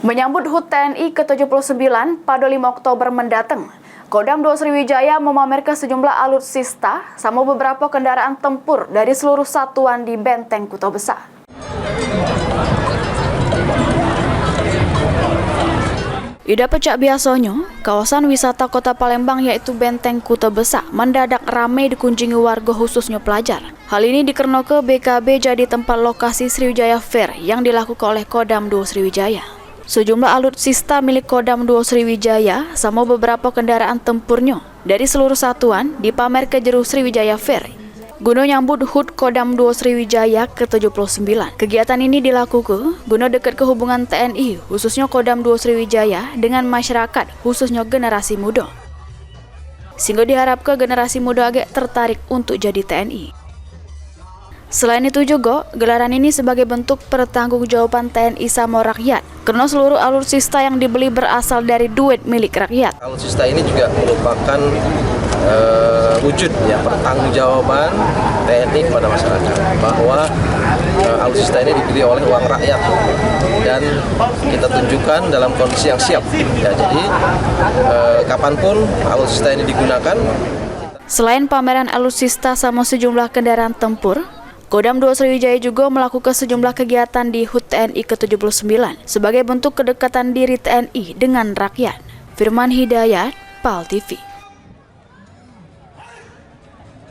Menyambut HUT TNI ke-79 pada 5 Oktober mendatang, Kodam 2 Sriwijaya memamerkan sejumlah alutsista sama beberapa kendaraan tempur dari seluruh satuan di Benteng Kuta Besar. Ida pecah biasanya, kawasan wisata Kota Palembang yaitu Benteng Kuta Besar mendadak ramai dikunjungi warga khususnya pelajar. Hal ini dikarenakan BKB jadi tempat lokasi Sriwijaya Fair yang dilakukan oleh Kodam 2 Sriwijaya. Sejumlah alutsista milik Kodam 2 Sriwijaya sama beberapa kendaraan tempurnya dari seluruh satuan dipamer ke jero Sriwijaya Fair. Guna nyambut HUT Kodam 2 Sriwijaya ke-79. Kegiatan ini dilakukan guna dekat ke hubungan TNI, khususnya Kodam 2 Sriwijaya dengan masyarakat, khususnya generasi muda. Sehingga diharapkan generasi muda agak tertarik untuk jadi TNI. Selain itu juga, gelaran ini sebagai bentuk pertanggungjawaban TNI sama rakyat, karena seluruh alutsista yang dibeli berasal dari duit milik rakyat. Alutsista ini juga merupakan wujud ya pertanggungjawaban TNI kepada masyarakat, bahwa alutsista ini dibeli oleh uang rakyat dan kita tunjukkan dalam kondisi yang siap. Ya, jadi kapanpun alutsista ini digunakan. Selain pameran alutsista sama sejumlah kendaraan tempur, Kodam 2 Sriwijaya juga melakukan sejumlah kegiatan di HUT TNI ke-79 sebagai bentuk kedekatan diri TNI dengan rakyat. Firman Hidayat, PAL TV.